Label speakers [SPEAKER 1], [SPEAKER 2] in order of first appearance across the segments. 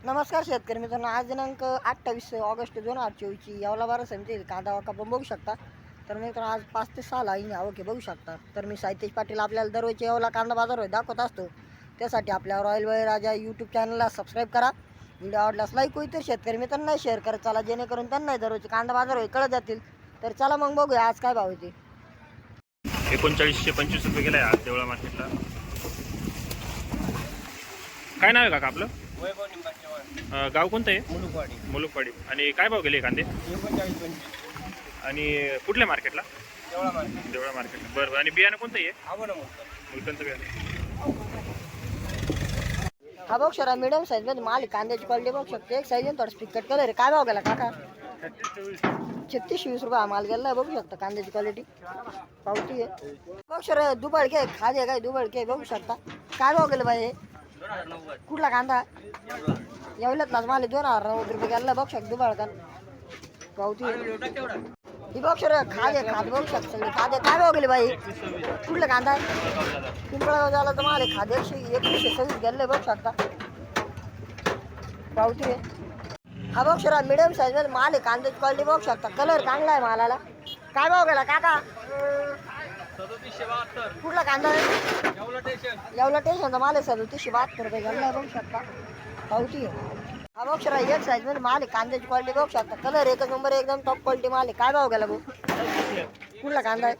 [SPEAKER 1] नमस्कार शेतकरी मित्रांनो, आज दिनांक 28 ऑगस्ट 2024 येवला बाजार समिती कांदा आपण बघू शकता. तर मित्रांनो आज 5 ते 6 लाईन आवक बघू शकता. तर मी साहितेश पाटील आपल्याला दररोज येवला कांदा बाजार दाखवत असतो. त्यासाठी आपल्या रॉयल बळीराजा यूट्यूब चॅनलला सबस्क्राईब करा. व्हिडिओ आवडल्यास लाईक होईल, तर शेतकरी मित्रांना शेअर करत चला, जेणेकरून त्यांना दररोज कांदा बाजार कळत जातील. तर चला मग बघूया आज काय भाव येते.
[SPEAKER 2] 3925 रुपये गेलाय आज देवळा मार्केटला. काय नाव आहे काका आपलं?
[SPEAKER 3] वैभव निंबाचे
[SPEAKER 2] गाव कोणतं आहे?
[SPEAKER 3] मुलुकवाडी.
[SPEAKER 2] मुलुकवाडी. आणि काय भाव गेले कांदे?
[SPEAKER 3] 39-25
[SPEAKER 2] आणि कुठल्या मार्केटला?
[SPEAKER 3] देवळा मार्केट.
[SPEAKER 2] देवळा मार्केटला. बरं. आणि बियाणं कोणतं आहे?
[SPEAKER 3] आवड
[SPEAKER 2] मुलकंचं बियाणं.
[SPEAKER 1] हा बघ शरा मीडियम साईज मध्ये माल आहे. कांद्याची क्वालिटी बघू शकते. एक साईज थोडं स्पिकट कलर आहे. काय भाव गेला काका? 36-20 रुपये हा माल गेला. बघू शकता कांद्याची क्वालिटी पावती आहे. बघ शरा दुबळ के खाजे काय दुबळ के बघू शकता. काय भाव गेलं बाई? कुठला कांदा? एवढ्यात ना माल 2090 रुपये गेला. बघू शकता दुबळ का पावती ही बघ शरा खाजे खाद बघू शकता. सगळे खादे काय भाव गेले बाई? कुठला कांदा? पिंपळगाव झाला तर माल खादे 126 गेले. बघू शकता पावती आहे. हा बघ शरा मिडियम साईज मध्ये माल आहे. कांद्याची क्वालिटी बघू शकता. कलर चांगला आहे मालाला. काय भाव गेला काका?
[SPEAKER 3] 3772.
[SPEAKER 1] कुठला कांदा आहे?
[SPEAKER 3] एवढा टेन्शन.
[SPEAKER 1] टेन्शनचा माल आहे. 3772 रुपये गेला. बघू शकता पावती आहे. हा बघ शरा एक साईज मध्ये माल आहे. कांद्याची क्वालिटी बघू शकता. कलर एकच नंबर, एकदम टॉप क्वालिटी माल आहे. काय भाव गेला भाऊ? कुठला कांदा आहे?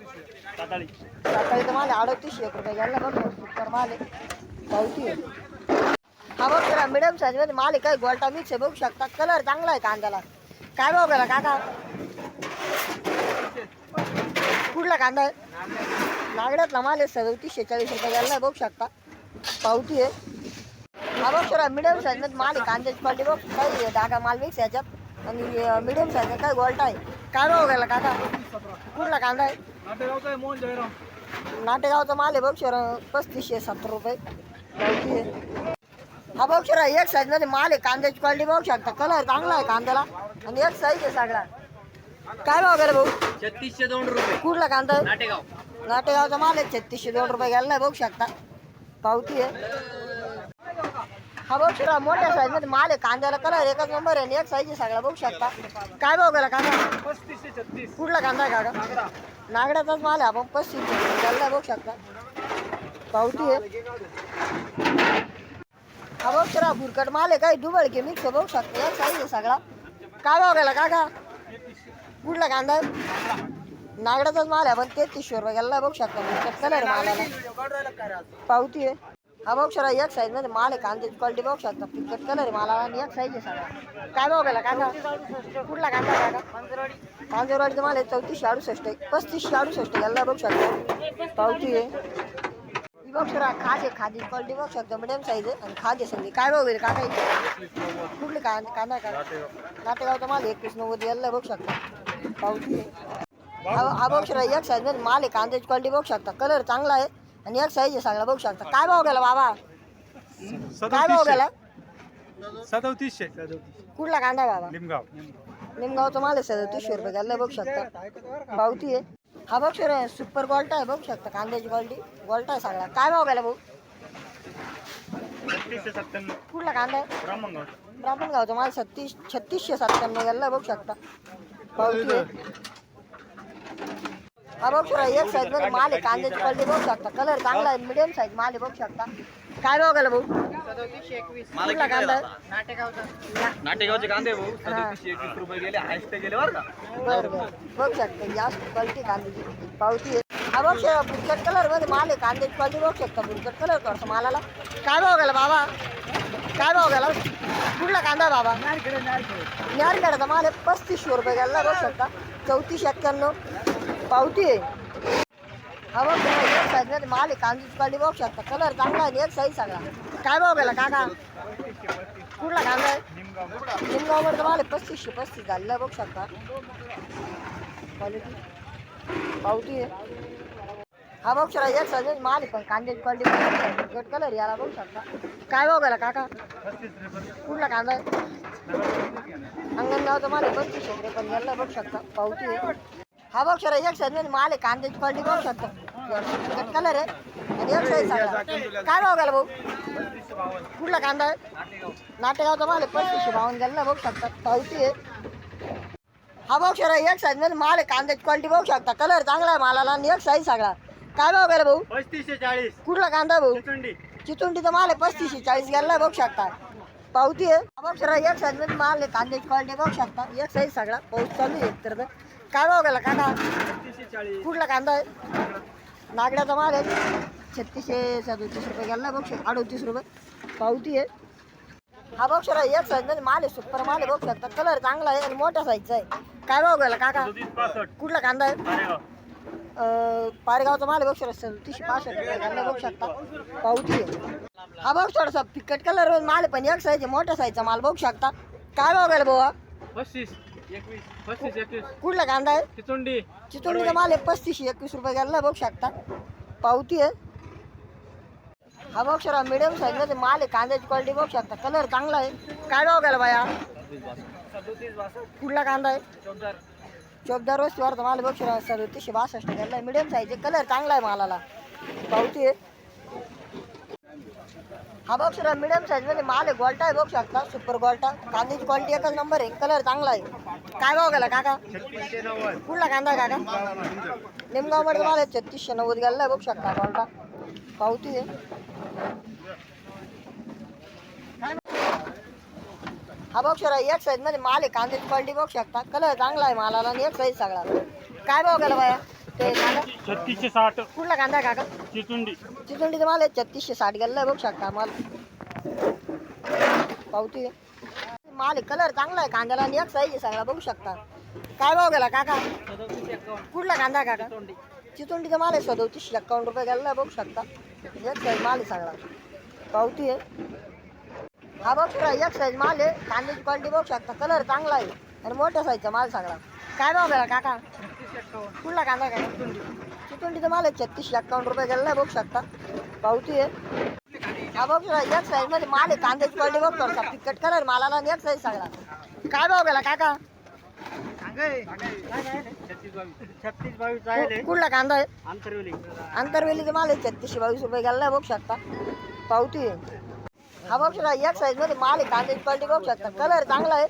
[SPEAKER 1] साताळीचा माल आहे. 38 रुपये गेला. बघ सुपर माल आहे. पावती आहे. हा बघ शरा मिडियम साईज मध्ये माल आहे. काही गोल्टा मिक्स आहे. बघू शकता कलर चांगला आहे कांद्याला. काय भाव गेला काका? कुठला कांदा आहे? नागड्यातला माल आहे. 3740 रुपये गेला. बघू शकता पावती आहे. हा बघ शरा मिडियम साईज मध्ये माल आहे. कांद्याची क्वालिटी बघ. काही डागा माल मिक्स याच्यात आणि मिडियम साईज काय गोल्टा आहे. काय भाव गेला काका? कुठला कांदा आहे? नाटेगावचा माल आहे. बघ शरा 3570 रुपये पावती आहे. हा बघ शरा एक साईज मध्ये माल आहे. कांद्याची क्वालिटी बघू शकता. कलर चांगला आहे कांद्याला आणि एक साईज आहे सगळा. काय भाव गेला भाऊ?
[SPEAKER 3] 3602 रुपये.
[SPEAKER 1] कुठला कांदा आहे?
[SPEAKER 3] नाटेगाव.
[SPEAKER 1] नाटेगावचा माल आहे. 3602 रुपये गेला. बघू शकता पावती आहे. हा बघ शरा मोठ्या साईज मध्ये माल आहे. कांद्याला कलर एकच नंबर आहे आणि एक साईज आहे सगळा. बघू शकता. काय भाव गेला कांदा?
[SPEAKER 3] 3536.
[SPEAKER 1] कुठला कांदा आहे काका? नागड्याचाच माल आहे. आपण 35 गेला. बघू शकता पावती आहे. हा बघ शरा भुरकट माल आहे. काही दुबळ के मिक्स बघू शकता. एक साईज आहे सगळा. काय भाव गेला काका? कुठला कांदा आहे? नागड्याचाच माल आहे. आपण 3300 रुपये गेला. बघू शकता भुरकट कलर आहे मालाला. पावती आहे. हा बघ शरा एक साईज मध्ये माल आहे. कांद्याची क्वालिटी बघू शकता. पिकट कलर आहे मालाला आणि एक साईज आहे सगळा. काय भाव गेला कांदा? कुठला कांदा आहे काका? कांजरवाडीचा माल आहे. 3468 3568 गेला. बघू शकता पावती आहे. ही बघ शरा खाजे खादी क्वालिटी बघू शकता. मिडियम साईज आहे आणि खाजे सगळी. काय भाव गेले काका? कुठले कांदा आहे का? नाटेगावचा माल 2190 गेला. बघू शकता पावती आहे. हा बघ शरा एक साईज मध्ये माल आहे. कांद्याची क्वालिटी बघू शकता. कलर चांगला आहे आणि एक साईज आहे सगळा. बघू शकता. काय भाव गेला बाबा? काय भाव गेला?
[SPEAKER 3] 3700.
[SPEAKER 1] कुठला कांदा आहे बाबा?
[SPEAKER 3] लिमगाव.
[SPEAKER 1] निमगावचा माल आहे. 3700 रुपये गेला. बघू शकता पावती आहे. हा बघ शरा सुपर गोल्टा आहे. बघू शकता कांद्याची क्वालिटी गोल्टा आहे सगळा. काय भाव गेला भाऊ?
[SPEAKER 2] 3697.
[SPEAKER 1] कुठला कांदा आहे? ब्राह्मणगावचा माल 3697 गेला. बघू शकता पावती आहे. हा बघ शरा एक साईज मध्ये माल आहे. कांद्याची क्वालिटी बघू शकता. कलर चांगला आहे. मिडियम साईज माल आहे. बघू शकता. काय भाव गेला भाऊ?
[SPEAKER 3] 3721.
[SPEAKER 1] कुठला कांदा आहे?
[SPEAKER 3] नाटेगावचे कांदे भाऊ 3721 रुपये गेले. हायस्ट गेले बरं का.
[SPEAKER 1] बरं बरं बघू शकता. जास्त क्वालिटी कांद्याची पावती आहे. हा बघ शरा बुरकट कलर मध्ये माल आहे. कांद्याची क्वालिटी बघू शकता. बुरकट कलर थोडंसं मालाला. काय भाव गेला बाबा? काय भाव गेला? कुठला कांदा बाबा? नारखेडाचा माल आहे. 3500 रुपये गेला. बघू शकता 3491 पावती आहे. हा बघ एक साईज मध्ये माल आहे. कांद्याची क्वालिटी बघू शकता. कलर चांगला आहे. एक साईज सगळा. काय भाव गेला काका? कुठला कांदा आहे? निमगाववरचा माल आहे. 3535 झालेला. बघू शकता क्वालिटी पावती आहे. हा बघ शरा एक साईज मध्ये माल आहे. पण कांद्याची क्वालिटी गट कलर याला. बघू शकता. काय भाव गेला काका? कुठला कांदा आहे? अंगणगावचा माल आहे. 3500 रुपये पण गेला. बघू शकता पावती आहे. हा बघ शरा एक साईज मध्ये माल आहे. कांद्याची क्वालिटी बघू शकता. कलर आहे आणि एक साईज सगळा. काय भाव गेला भाऊ? कुठला कांदा आहे? नाटेगावचा माल आहे 3552 गेला बघू शकता पावती आहे. हा बघू शकता एक साईज मध्ये माल आहे, कांद्याची क्वालिटी बघू शकता, कलर चांगला आहे मालाला आणि एक साईज सगळा. काय भाव गेला भाऊ?
[SPEAKER 3] 3540
[SPEAKER 1] कुठला कांदा भाऊ?
[SPEAKER 3] चिचुंडी.
[SPEAKER 1] चिचुंडीचा माल आहे 3540 गेला बघू शकता पावती आहे. हा बघू शकता एक साईज मध्ये माल आहे, कांद्याची क्वालिटी बघू शकता, एक साईज सगळा पाऊस चालू आहे. तर काय भाव गेला काका?
[SPEAKER 3] 3640
[SPEAKER 1] कुठला कांदा आहे? नागड्याचा माल आहे 3637 रुपये गेला बघू शकता, 38 रुपये पावती आहे. हा बघू शकता एक साईज मध्ये माल आहे, सुपर माल आहे बघू शकता, कलर चांगला आहे आणि मोठ्या साईजचा आहे. काय भाव गेला काका?
[SPEAKER 2] 3765
[SPEAKER 1] कुठला कांदा आहे?
[SPEAKER 2] मारेगाव.
[SPEAKER 1] पारगावचा माल आहे बघू शकता 3765 रुपये गेला बघू शकता पावती आहे. हा बघू थोडासा फिकट कलर माल आहे पण एक साईज आहे, मोठ्या साईजचा माल बघू शकता. काय भाव गेला भाऊ?
[SPEAKER 3] 3521
[SPEAKER 1] कुठला कांदा आहे?
[SPEAKER 3] चिचुंडी.
[SPEAKER 1] चिचोंडीचा माल आहे 3521 रुपये गेला बघू शकता पावती आहे. हा बघू शकता मिडियम साईज मध्ये माल आहे, कांद्याची क्वालिटी बघू शकता, कलर चांगला आहे. काय भाव गेला बाया?
[SPEAKER 3] 3762
[SPEAKER 1] कुठला कांदा आहे?
[SPEAKER 3] चौदार.
[SPEAKER 1] चौकदार वस्तूवरचा माल बघू शकता 3762 गेला, मिडियम साईज आहे, कलर चांगला आहे मालाला पावती आहे. हा बघू शकता मिडियम साईज मध्ये माल आहे, गोल्टा आहे बघू शकता, सुपर गोल्टा, कांद्याची क्वालिटी एकच नंबर आहे, कलर चांगला आहे. काय भाव गेला काका?
[SPEAKER 3] 3690.
[SPEAKER 1] कुठला कांदा आहे काका? निमगावमध्ये माल आहे 3690 गेला बघू शकता गोल्टा पावती आहे. हा बघू शकता एक साईज मध्ये माल आहे, कांद्याची क्वालिटी बघू शकता, कलर चांगला आहे मालाला आणि एक साईज सगळा. काय भाव गेला बाया ते कांदा?
[SPEAKER 2] 3660
[SPEAKER 1] कुठला कांदा आहे काका?
[SPEAKER 2] चिचुंडी.
[SPEAKER 1] चिचुंडीचा माल आहे 3660 गेला बघू शकता माल पावती आहे. माल आहे, कलर चांगला आहे कांद्याला आणि एक साईज आहे सगळा बघू शकता. काय भाव गेला काका?
[SPEAKER 3] 3751
[SPEAKER 1] कुठला कांदा आहे काका?
[SPEAKER 3] चिचुंडी.
[SPEAKER 1] चिचुंडीचा माल आहे 3751 रुपये गेला बघू शकता, एक साईज माल आहे सगळा पावती आहे. हा बघ एक साईज माल आहे, कांद्याची क्वालिटी बघू शकता, कलर चांगला आहे आणि मोठ्या साईजचा माल सगळा. काय भाव गेला काका?
[SPEAKER 3] 3651
[SPEAKER 1] कुठला कांदा काय? चिचुंडीचा माल आहे 3651 रुपये गेला बघू शकता पावती आहे. हा बघ एक साईज मध्ये माल आहे, कांद्याची क्वालिटी बघू शकता, तिखट कलर मालाला आणि एक साईज सगळा. काय भाव गेला काका?
[SPEAKER 3] 3622
[SPEAKER 1] कुठला कांदा आहे?
[SPEAKER 3] आंतरवेली.
[SPEAKER 1] आंतरवेलीचा माल आहे 3622 रुपये गेला बघू शकता पावती आहे. हा बघू शकता एक साईज मध्ये माल आहे, कांद्याची क्वालिटी बघू शकता, कलर चांगला आहे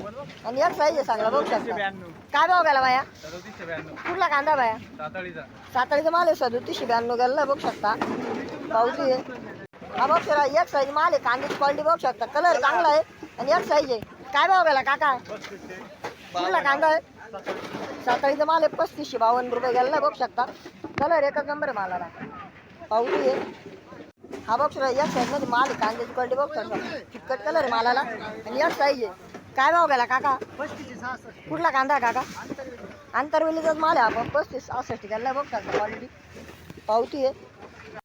[SPEAKER 1] आणि एक साईज आहे सगळा बघू शकता. काय भाव गेला बाया?
[SPEAKER 3] 3792
[SPEAKER 1] कुठला कांदा बाया?
[SPEAKER 3] साताळीचा.
[SPEAKER 1] साताळीचा माल आहे 3792 गेला बघू शकता पावती आहे. हा बघू शकता एक साईज माल आहे, कांद्याची क्वालिटी बघू शकता, कलर चांगला आहे आणि एक साईज आहे. काय भाव गेला काका? कुठला कांदा आहे? साताळीचा माल आहे 3552 रुपये गेला बघू शकता, कलर एकच नंबर आहे मालाला पावती आहे. हा बघ एक साईज मध्ये माल आहे, कांद्याची क्वालिटी बघू शकता, फिकट कलर आहे मालाला आणि एक साईज आहे. काय भाव गेला काका?
[SPEAKER 3] 3566
[SPEAKER 1] कुठला कांदा आहे काका? आंतरवेलीचाच माल आहे आपण 3566 गेला बघू शकता क्वालिटी पावती आहे.